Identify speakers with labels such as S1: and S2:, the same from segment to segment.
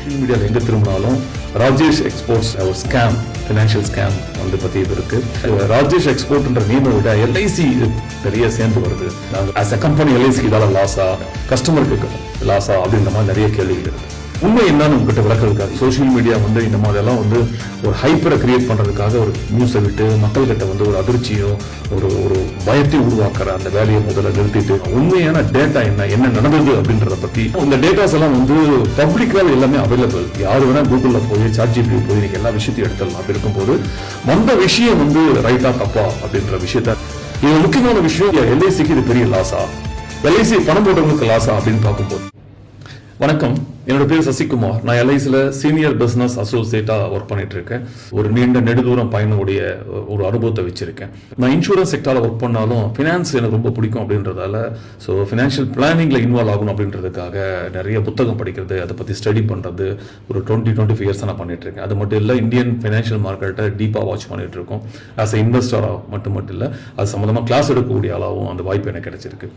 S1: Social மீடியாவில் எங்கே திரும்பினாலும் ராஜேஷ் எக்ஸ்போர்ட்ஸ் ஒரு ஸ்கேம், ஃபினான்ஷியல் ஸ்கேம் வந்து பற்றி இது இருக்கு. ராஜேஷ் எக்ஸ்போர்ட்ன்ற நேமை விட எல்ஐசி நிறைய சேர்ந்து வருது. ஆஸ் அ கம்பெனி எல்ஐசி இதால லாஸா, கஸ்டமருக்கு லாஸா அப்படின்ற மாதிரி நிறைய கேள்விகள் இருக்கு. உண்மை என்னன்னு உங்ககிட்ட விளக்கிறதுக்காக சோஷியல் மீடியா வந்து இந்த மாதிரிலாம் வந்து ஒரு ஹைப்பரை கிரியேட் பண்றதுக்காக ஒரு நியூஸை விட்டு மக்கள்கிட்ட வந்து ஒரு அதிர்ச்சியும் ஒரு பயத்தை உருவாக்குற அந்த வேலையை முதல்ல நிறுத்திட்டு உண்மையான டேட்டா என்ன நடந்தது அப்படின்றத பத்தி இந்த டேட்டாஸ் எல்லாம் வந்து பப்ளிக்காக எல்லாமே அவைலபிள். யாரு வேணா கூகுள்ல போய் ChatGPT போய் நீங்க எல்லா விஷயத்தையும் எடுத்துடலாம். அப்படி இருக்கும்போது வந்த விஷயம் வந்து ரைட்டா தப்பா அப்படின்ற விஷயத்த இது முக்கியமான விஷயம். எல்ஐசிக்கு இது பெரிய லாஸா, எல்ஐசி பணம் போட்டவங்களுக்கு லாஸா அப்படின்னு பார்க்கும்போது. வணக்கம், என்னோட பேர் சசிகுமார். நான் எல்ஐசியில் சீனியர் பிசினஸ் அசோசியேட்டா ஒர்க் பண்ணிட்டு இருக்கேன். ஒரு நீண்ட நெடுதூரம் பயணமுடைய ஒரு அனுபவத்தை வச்சிருக்கேன். நான் இன்சூரன்ஸ் செக்டாரில் ஒர்க் பண்ணாலும் ஃபினான்ஸ் எனக்கு ரொம்ப பிடிக்கும் அப்படின்றதால ஃபினான்ஷியல் பிளானிங்ல இன்வால்வ் ஆகணும் அப்படின்றதுக்காக நிறைய புத்தகம் படிக்கிறது, அதை பற்றி ஸ்டடி பண்ணுறது ஒரு 20-25 இயர்ஸ் நான் பண்ணிட்டு இருக்கேன். அது மட்டும் இல்லை, இந்தியன் ஃபினான்ஷியல் மார்க்கெட்டை டீப்பாக வாட்ச் பண்ணிட்டு இருக்கோம். ஆஸ் எ இன்வெஸ்டராக மட்டும் இல்லை, அது சம்மந்தமாக கிளாஸ் எடுக்கக்கூடிய ஆளாகவும் அந்த வாய்ப்பு எனக்கு கிடைச்சிருக்கு.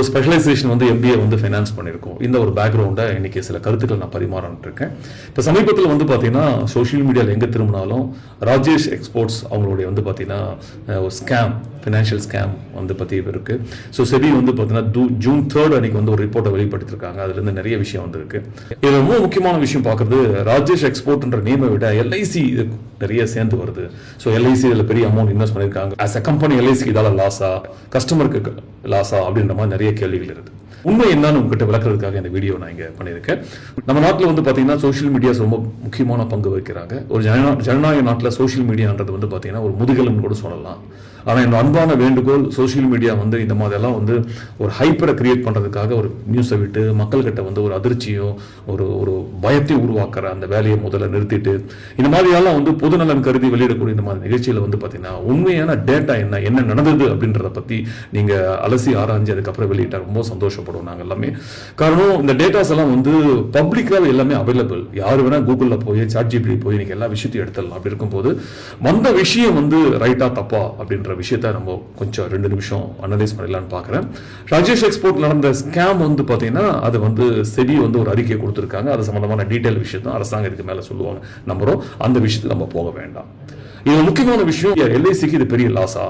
S1: ஸ்பெஷலைசேஷன் வந்து MBA வந்து ஃபைனான்ஸ் பண்ணியிருக்கோம். இந்த ஒரு பேக்ரவுண்டை இன்னைக்கு சில கருத்துக்கள் நான் பரிமாறிட்டு இருக்கேன். இப்போ சமீபத்தில் வந்து பார்த்தீங்கன்னா சோஷியல் மீடியாவில் எங்கே திரும்பினாலும் ராஜேஷ் எக்ஸ்போர்ட்ஸ் அவங்களுடைய வந்து பார்த்தீங்கன்னா ஒரு ஸ்கேம், ஃபினான்ஷியல் ஸ்கேம் வந்து பற்றி இருக்கு. செபி வந்து பார்த்தீங்கன்னா June 3 அன்னைக்கு வந்து ஒரு ரிப்போர்ட்டை வெளிப்படுத்திருக்காங்க. அதுலேருந்து நிறைய விஷயம் வந்திருக்கு. இது ரொம்ப முக்கியமான விஷயம் பார்க்குறது, ராஜேஷ் எக்ஸ்போர்ட்ன்ற நேமை விட எல்ஐசி நிறைய சேர்ந்து வருது. எல்ஐசி இதில் பெரிய அமௌண்ட் இன்வெஸ்ட் பண்ணியிருக்காங்க. ஆஸ் அ கம்பெனி எல்ஐசிக்கு இதால லாஸா, கஸ்டமருக்கு லாஸா அப்படின்ற மாதிரி நிறைய கேள்விகள் இருக்கு. உண்மை என்னன்னு உங்ககிட்ட விளக்குறதுக்காக இந்த வீடியோ நான் இங்கே பண்ணியிருக்கேன். நம்ம நாட்டில் வந்து பார்த்தீங்கன்னா சோஷியல் மீடியாஸ் ரொம்ப முக்கியமான பங்கு வகிக்கிறாங்க. ஒரு ஜனநாயக நாட்டில் சோஷியல் மீடியான்றது வந்து பார்த்தீங்கன்னா ஒரு முதுகெலும்புன்னு கூட சொல்லலாம். ஆனால் என்னோட அன்பான வேண்டுகோள், சோஷியல் மீடியா வந்து இந்த மாதிரிலாம் வந்து ஒரு ஹைப்பரை கிரியேட் பண்ணுறதுக்காக ஒரு நியூஸை விட்டு மக்கள்கிட்ட வந்து ஒரு அதிர்ச்சியும் ஒரு பயத்தை உருவாக்குற அந்த வேலையை முதல்ல நிறுத்திட்டு இந்த மாதிரியெல்லாம் வந்து பொதுநலன் கருதி வெளியிடக்கூடிய இந்த மாதிரி நிகழ்ச்சியில் வந்து பார்த்தீங்கன்னா உண்மையான டேட்டா என்ன நடந்தது அப்படின்றத பற்றி நீங்கள் அலசி ஆராய்ஞ்சு அதுக்கப்புறம் வெளியிட்டால் ரொம்ப சந்தோஷப்படுவோம் நாங்கள் எல்லாமே. காரணம், இந்த டேட்டாஸ் எல்லாம் வந்து பப்ளிக்காக எல்லாமே அவைலபிள். யார் வேணா கூகுளில் போய் ChatGPT போய் நீங்கள் எல்லா விஷயத்தையும் எடுத்துடலாம். அப்படி இருக்கும்போது வந்த விஷயம் வந்து ரைட்டா தப்பா அப்படின்ற விஷயத்தை நம்ம கொஞ்சம் 2 நிமிஷம் அனலைஸ் பண்ணலாம்னு பார்க்குறேன். ராஜேஷ் எக்ஸ்போர்ட் நடந்த ஸ்கேம் வந்து பார்த்தீங்கன்னா அது வந்து செபி வந்து ஒரு அறிக்கை கொடுத்துருக்காங்க. அது சம்பந்தமான டீட்டெயில் விஷயம் தான் அரசாங்கம் இதுக்கு மேலே சொல்லுவாங்க. நம்புறோம் அந்த விஷயத்தில் நம்ம போக வேண்டாம். இது முக்கியமான விஷயம், எல்ஐசிக்கு இது பெரிய லாஸா,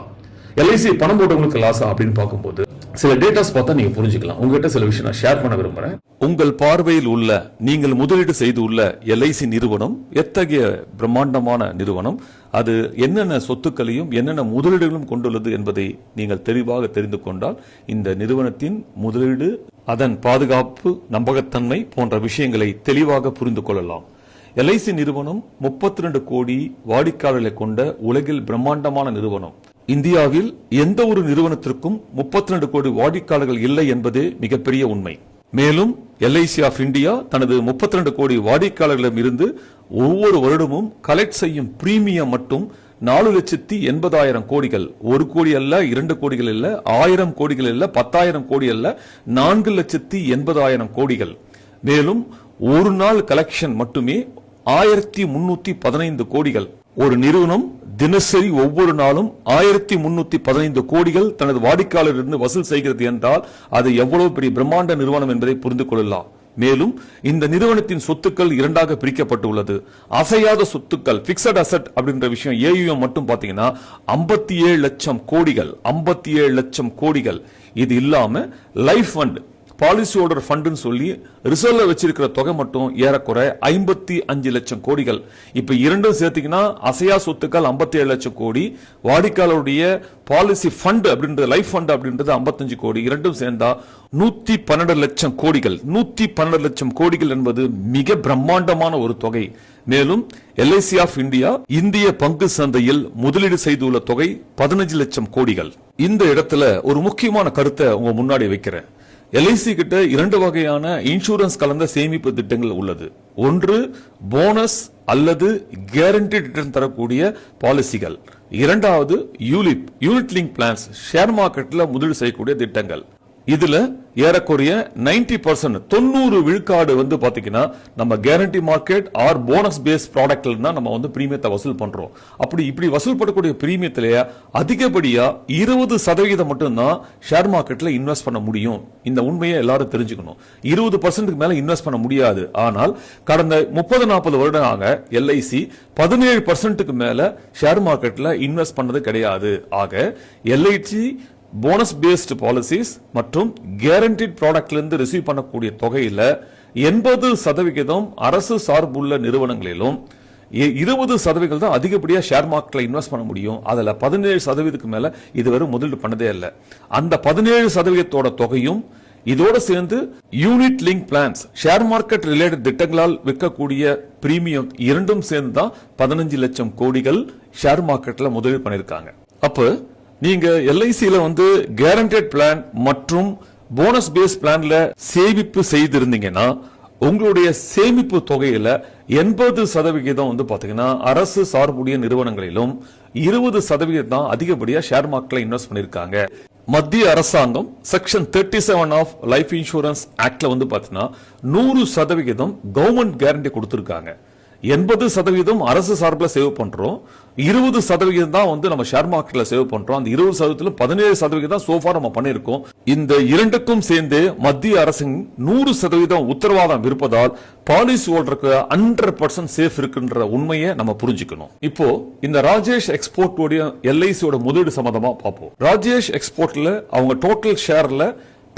S1: எல்ஐசி பணம் போட்டவங்களுக்கு லாஸா அப்படின்னு பார்க்கும்போது சில டேட்டாஸ் பார்த்தா நீங்க புரிஞ்சுக்கலாம். உங்ககிட்ட சில விஷயம் நான் ஷேர் பண்ண விரும்புறேன்.
S2: உங்கள் பார்வையில் உள்ள, நீங்கள் முதலீடு செய்து உள்ள எல்ஐசி நிறுவனம் எத்தகைய பிரம்மாண்டமான நிறுவனம், அது என்னென்ன சொத்துக்களையும் என்னென்ன முதலீடுகளும் கொண்டுள்ளது என்பதை நீங்கள் தெளிவாக தெரிந்து கொண்டால் இந்த நிறுவனத்தின் முதலீடு, அதன் பாதுகாப்பு, நம்பகத்தன்மை போன்ற விஷயங்களை தெளிவாக புரிந்து கொள்ளலாம். எல்ஐசி நிறுவனம் 32 கோடி வாடிக்கையாளர்களை கொண்ட உலகில் பிரம்மாண்டமான நிறுவனம். இந்தியாவில் எந்த ஒரு நிறுவனத்திற்கும் 32 கோடி வாடிக்கையாளர்கள் இல்லை என்பதே மிகப்பெரிய உண்மை. மேலும் எல்ஐசி ஆஃப் இந்தியா தனது 32 கோடி வாடிக்கையாளர்களிடம் இருந்து ஒவ்வொரு வருடமும் கலெக்ட் செய்யும் பிரீமியம் மட்டும் 4,80,000 கோடிகள். 1 கோடி அல்ல, 2 கோடிகள் அல்ல, 1000 கோடிகள் அல்ல, 10,000 கோடி அல்ல, 4,80,000 கோடிகள். மேலும் ஒரு நாள் கலெக்ஷன் மட்டுமே 1315 கோடிகள். ஒரு நிறுவனம் தினசரி ஒவ்வொரு நாளும் 1315 கோடிகள் தனது வாடிக்கையாளரிலிருந்து வசூல் செய்கிறது என்றால் அது எவ்வளவு பெரிய பிரம்மாண்ட நிறுவனம் என்பதை புரிந்து கொள்ளலாம். மேலும் இந்த நிறுவனத்தின் சொத்துக்கள் 2ஆக பிரிக்கப்பட்டுள்ளது. அசையாத சொத்துக்கள், பிக்சட் அசெட் அப்படின்ற விஷயம் AUM மட்டும் பாத்தீங்கன்னா 57 லட்சம் கோடிகள். 57 லட்சம் கோடிகள். இது இல்லாம life fund, policy holder fund சொல்லி ரிசர்வ்ல வச்சிருக்கிற தொகை மட்டும் ஏறக்குறை 55 லட்சம் கோடிகள். இப்ப இரண்டும் சேர்த்தீங்கன்னா அசையா சொத்துக்கள் 57 லட்சம் கோடி, வாடிக்கையாளருடைய பாலிசி ஃபண்ட் அப்படின்றது, லைஃப் ஃபண்ட் அப்படின்றது 55 கோடி. இரண்டும் சேர்ந்தா 112 லட்சம் கோடிகள். 112 லட்சம் கோடிகள் என்பது மிக பிரம்மாண்டமான ஒரு தொகை. மேலும் எல்ஐசி ஆஃப் இந்தியா இந்திய பங்கு சந்தையில் முதலீடு செய்துள்ள தொகை 15 லட்சம் கோடிகள். இந்த இடத்துல ஒரு முக்கியமான கருத்தை உங்க முன்னாடி வைக்கிறேன். எல்ஐசி கிட்ட 2 வகையான இன்சூரன்ஸ் கலந்த சேமிப்பு திட்டங்கள் உள்ளது. ஒன்று போனஸ் அல்லது கேரண்டி ரிட்டர்ன் தரக்கூடிய பாலிசிகள். இரண்டாவது யூனிட் லிங்க் பிளான்ஸ், ஷேர் மார்க்கெட்ல முதலீடு செய்யக்கூடிய திட்டங்கள். இதுல ஏறக்குறைய 90% 90 விழுக்காடு வந்து பாத்தீங்கன்னா நம்ம guarantee market or bonus base ப்ராடக்ட்ல தான் நம்ம வந்து பிரீமியத்தை வசூல் பண்றோம். இப்படி வசூல் பண்ணக்கூடிய பிரீமியத்திலேயே அதிகப்படியா 20% மட்டும்தான் ஷேர் மார்க்கெட்ல இன்வெஸ்ட் பண்ண முடியும். இந்த உண்மையை எல்லாரும் தெரிஞ்சுக்கணும். 20% மேல இன்வெஸ்ட் பண்ண முடியாது. ஆனால் கடந்த 30-40 வருடமாக எல்ஐசி 17% மேல ஷேர் மார்க்கெட்ல இன்வெஸ்ட் பண்ணது கிடையாது. ஆக எல்ஐசி போனஸ் பேஸ்ட் பாலிசிஸ் மற்றும் கேரண்டட் ப்ராடக்ட்ல இருந்து ரிசீவ் பண்ணக்கூடிய தொகையில 80% அரசு சார்புள்ள நிறுவனங்களிலும் 20% தான் அதிகப்படியா ஷேர் மார்க்கெட்ல இன்வெஸ்ட் பண்ண முடியும். அதுல 17% மேல இதுவரை முதலீடு பண்ணதே இல்லை. அந்த 17% தொகையும் இதோட சேர்ந்து unit link plans share market related திட்டங்களால் விற்கக்கூடிய பிரீமியம் இரண்டும் சேர்ந்து தான் 15 லட்சம் கோடிகள் ஷேர் மார்க்கெட்ல முதலீடு பண்ணிருக்காங்க. அப்ப நீங்க எல்ஐசில வந்து கேரண்டட் பிளான் மற்றும் போனஸ் பேஸ் பிளான்ல சேமிப்பு செய்திருந்தீங்கன்னா உங்களுடைய சேமிப்பு தொகையில 80% வந்து பாத்தீங்கன்னா அரசு சார்புடைய நிறுவனங்களிலும் 20% தான் அதிகப்படியா ஷேர் மார்க்கெட்ல இன்வெஸ்ட் பண்ணிருக்காங்க. மத்திய அரசாங்கம் செக்ஷன் 37 ஆஃப் லைஃப் இன்சூரன்ஸ் ஆக்ட்ல வந்து பாத்தீங்கன்னா 100% கவர்மெண்ட் கேரண்டி கொடுத்திருக்காங்க. 80% அரசு சார்பில் சேவ் பண்றோம், 20% தான் வந்து நம்ம ஷேர் மார்க்கெட்ல சேவ் பண்றோம். அந்த 20% 17% தான் சோஃபா நம்ம பண்ணிருக்கோம். இந்த இரண்டுக்கும் சேர்ந்து மத்திய அரசின் 100% உத்தரவாதம் இருப்பதால் பாலிசி ஹோல்டருக்கு 100% சேஃப் இருக்குன்ற உண்மையை நம்ம புரிஞ்சுக்கணும். இப்போ இந்த ராஜேஷ் எக்ஸ்போர்ட் உடைய எல்ஐசியோட முதலீடு சம்பந்தமா பார்ப்போம். ராஜேஷ் எக்ஸ்போர்ட்ல அவங்க டோட்டல் ஷேர்ல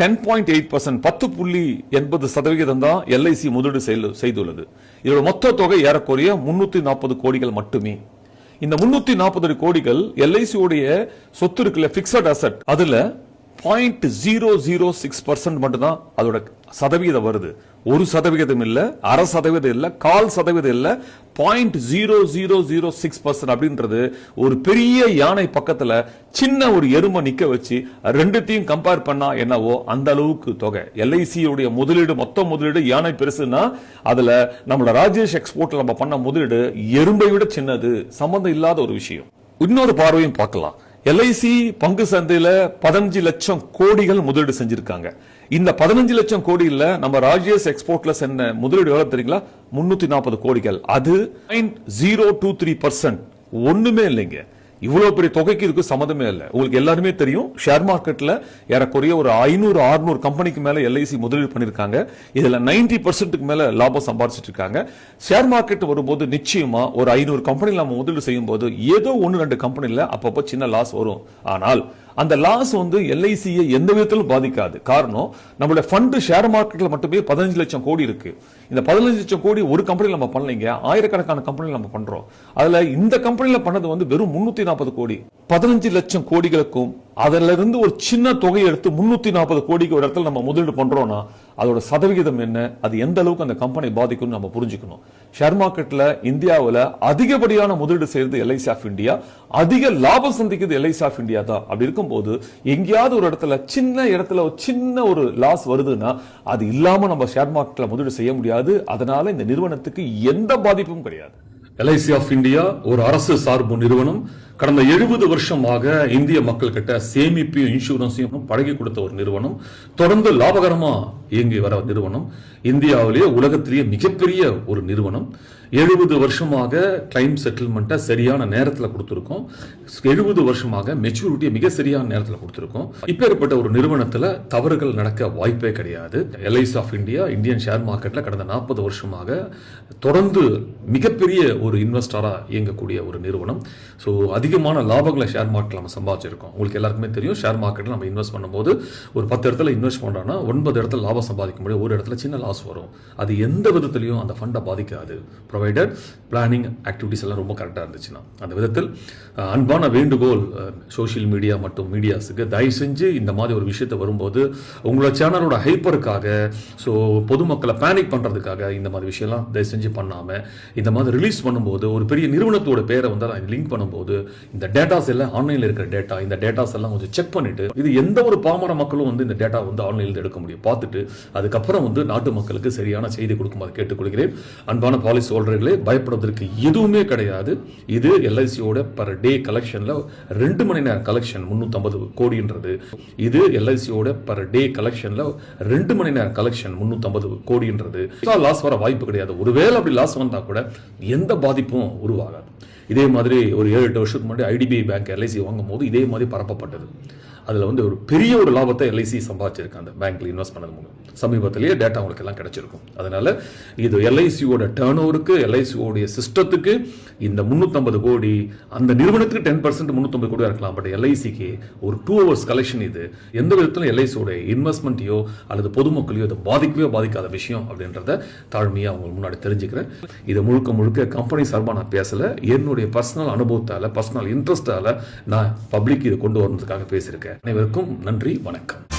S2: 10.8% 10.80% தான் எல்ஐசி முதலீடு செய்துள்ளது. இதோட மொத்த தொகை ஏறக்குறைய 340 கோடிகள் மட்டுமே. இந்த 340 கோடிகள் எல்ஐசி உடைய சொத்து இருக்குல்ல பிக்ஸட் அசெட் அதுல 0.006% மட்டும் தான் அதோட சதவீதம் வருது. 1% இல்ல, 0.5% இல்ல, 0.25% இல்ல, 0.0006% அப்படின்றது ஒரு பெரிய யானை பக்கத்துல சின்ன ஒரு எருமை நிக்க வச்சு ரெண்டுத்தையும் கம்பேர் பண்ணா என்னவோ அந்த அளவுக்கு தொகை. எல்ஐசி உடைய முதலீடு மொத்த முதலீடு யானை பெருசுன்னா அதுல நம்மளோட ராஜேஷ் எக்ஸ்போர்ட்ல நம்ம பண்ண முதலீடு எறும்பை விட சின்னது, சம்பந்தம் இல்லாத ஒரு விஷயம். இன்னொரு பார்வையும் பார்க்கலாம். எல்ஐசி பங்கு சந்தையில 15 லட்சம் கோடிகள் முதலீடு செஞ்சிருக்காங்க. இந்த 15 லட்சம் கோடியில நம்ம ராஜேஷ் எக்ஸ்போர்ட்ல சென்ன முதலீடு எவ்வளவு தெரியுங்களா? 340 கோடிகள். அது 0.023%. ஒண்ணுமே இல்லைங்க. இவ்வளவு பெரிய தொகைக்கு இதுக்கு சம்மந்தமே இல்லை. உங்களுக்கு எல்லாருமே தெரியும் ஷேர் மார்க்கெட்ல ஏறக்குறைய ஒரு 500-600 கம்பெனிக்கு மேல எல்ஐசி முதலீடு பண்ணிருக்காங்க. இதுல 90% மேல லாபம் சம்பாதிச்சிட்டு இருக்காங்க. ஷேர் மார்க்கெட் வரும்போது நிச்சயமா ஒரு 500 கம்பெனில நம்ம முதலீடு செய்யும் போது ஏதோ 1-2 கம்பெனில அப்பப்போ சின்ன லாஸ் வரும். ஆனால் அந்த லாஸ் வந்து எல்ஐசியை எந்த விதத்திலும் பாதிக்காது. காரணம் நம்மளுடைய ஃபண்ட் ஷேர் மார்க்கெட்ல மட்டுமே 15 லட்சம் கோடி இருக்கு. இந்த 15 லட்சம் கோடி ஒரு கம்பெனில நம்ம பண்ணலைங்க, ஆயிரக்கணக்கான கம்பெனில நம்ம பண்றோம். அதுல இந்த கம்பெனில பண்ணது வந்து வெறும் 340 கோடி. 15 லட்சம் கோடிகளுக்கும் அதுல இருந்து ஒரு சின்ன தொகையை எடுத்து 340 கோடிக்கு ஒரு இடத்துல நம்ம முதலீடு பண்றோம்னா அதோட சதவிகிதம் என்ன, அது எந்த அளவுக்கு அந்த கம்பெனி பாதிக்கும் நம்ம புரிஞ்சுக்கணும். ஷேர் மார்க்கெட்ல இந்தியாவில் அதிகப்படியான முதலீடு செய்யறது எல்ஐசி ஆஃப் இந்தியா, அதிக லாபம் சந்திக்கிறது எல்ஐசி ஆஃப் இந்தியா தான். அப்படி இருக்கும்போது எங்கேயாவது ஒரு இடத்துல சின்ன ஒரு லாஸ் வருதுன்னா அது இல்லாம நம்ம ஷேர் மார்க்கெட்ல முதலீடு செய்ய முடியாது. அதனால இந்த நிறுவனத்துக்கு எந்த பாதிப்பும் கிடையாது.
S1: எல்ஐசி ஆஃப் இந்தியா ஒரு அரசு சார்பு நிறுவனம். கடந்த 70 வருஷமாக இந்திய மக்கள் கிட்ட சேமிப்பையும் இன்சூரன்ஸையும் பழகி கொடுத்த ஒரு நிறுவனம். தொடர்ந்து லாபகரமா இயங்கி வர நிறுவனம். இந்தியாவிலேயே உலகத்திலேயே மிகப்பெரிய ஒரு நிறுவனம். 70 வருஷமாக கிளைம் செட்டில்மெண்ட்டை சரியான நேரத்தில் கொடுத்துருக்கோம். 70 வருஷமாக மெச்சூரிட்டியை மிக சரியான நேரத்தில் கொடுத்துருக்கோம். இப்பேற்பட்ட ஒரு நிறுவனத்தில் தவறுகள் நடக்க வாய்ப்பே கிடையாது. LIC of India Indian share மார்க்கெட்ல கடந்த 40 வருஷமாக தொடர்ந்து மிகப்பெரிய ஒரு இன்வெஸ்டரா இயங்கக்கூடிய ஒரு நிறுவனம். ஸோ அதிகமான லாபங்களை ஷேர் மார்க்கெட்ல நம்ம சம்பாதிச்சிருக்கோம். உங்களுக்கு எல்லாருக்குமே தெரியும் ஷேர் மார்க்கெட்ல நம்ம இன்வெஸ்ட் பண்ணும்போது ஒரு 10 இடத்துல இன்வெஸ்ட் பண்றோம்னா 9 இடத்துல லாபம் சம்பாதிக்க முடியும், ஒரு இடத்துல சின்ன லாஸ் வரும். அது எந்த விதத்திலையும் அந்த ஃபண்டை பாதிக்காது. ப்ரொவைடட் பிளானிங் ஆக்டிவிட்டிஸ் எல்லாம் ரொம்ப கரெக்டாக இருந்துச்சுன்னா. அந்த விதத்தில் அன்பான வேண்டுகோள் சோஷியல் மீடியா மற்றும் மீடியாஸுக்கு, தயவு செஞ்சு இந்த மாதிரி ஒரு விஷயத்தை வரும்போது உங்களோட சேனலோட ஹைப்பருக்காக, ஸோ பொதுமக்களை பேனிக் பண்ணுறதுக்காக இந்த மாதிரி விஷயம்லாம் தயவு செஞ்சு பண்ணாமல் இந்த மாதிரி ரிலீஸ் பண்ணும்போது ஒரு பெரிய நிறுவனத்தோட பேரை வந்து லிங்க் பண்ணும்போது இந்த டேட்டாஸ் எல்லாம் ஆன்லைன்ல இருக்கிற டேட்டா, இந்த டேட்டாஸ் எல்லாம் கொஞ்சம் செக் பண்ணிட்டு, இது எந்த ஒரு பாமர மக்களும் வந்து இந்த டேட்டா வந்து ஆன்லைன்ல எடுக்க முடியும், பார்த்துட்டு அதுக்கப்புறம் வந்து நாட்டு மக்களுக்கு சரியான செய்தி கொடுக்குமாறு கேட்டுக்கொள்கிறேன். அன்பான பாலிசி ஹோல்டர்களே, பயப்படுவதற்கு எதுவுமே கிடையாது. இது எல்ஐசியோட பர் டே கலெக்ஷன்ல 2 மணி நேரம் கலெக்ஷன் 350 கோடின்றது. இது எல்ஐசியோட பர் டே கலெக்ஷன்ல 2 மணி நேரம் கலெக்ஷன் 350 கோடின்றது. லாஸ் வர வாய்ப்பு கிடையாது. ஒருவேளை அப்படி லாஸ் வந்தா கூட எந்த பாதிப்பும் உருவாகாது. இதே மாதிரி ஒரு 7-8 வருஷத்துக்கு முன்னாடி ஐடிபிஐ பேங்க் எல்ஐசி வாங்கும் போது இதே மாதிரி பரப்பப்பட்டது. அதில் வந்து ஒரு பெரிய ஒரு லாபத்தை எல்ஐசி சம்பாதிச்சிருக்கு அந்த பேங்க்ல இன்வெஸ்ட் பண்ணது மூலம். சமீபத்திலேயே டேட்டா உங்களுக்கு எல்லாம் கிடைச்சிருக்கும். அதனால இது எல்ஐசியோட டர்ன் ஓவருக்கு, எல்ஐசியோடைய சிஸ்டத்துக்கு இந்த 350 கோடி அந்த நிறுவனத்துக்கு 10% 350 கோடியா இருக்கலாம். பட் எல்ஐசிக்கு ஒரு 2 hours கலெக்ஷன். இது எந்த விதத்திலும் எல்ஐசியோட இன்வெஸ்ட்மெண்ட்டையோ அல்லது பொதுமக்களையோ இது பாதிக்கவே பாதிக்காத விஷயம் அப்படின்றத தாழ்மையா அவங்க முன்னாடி தெரிஞ்சுக்கிறேன். இது முழுக்க முழுக்க கம்பெனி சார்பாக நான் பேசல, என்னுடைய பர்சனல் அனுபவத்தால, பர்சனல் இன்ட்ரெஸ்டால நான் பப்ளிக் இதை கொண்டு வரதுக்காக பேசியிருக்கேன். அனைவருக்கும் நன்றி, வணக்கம்.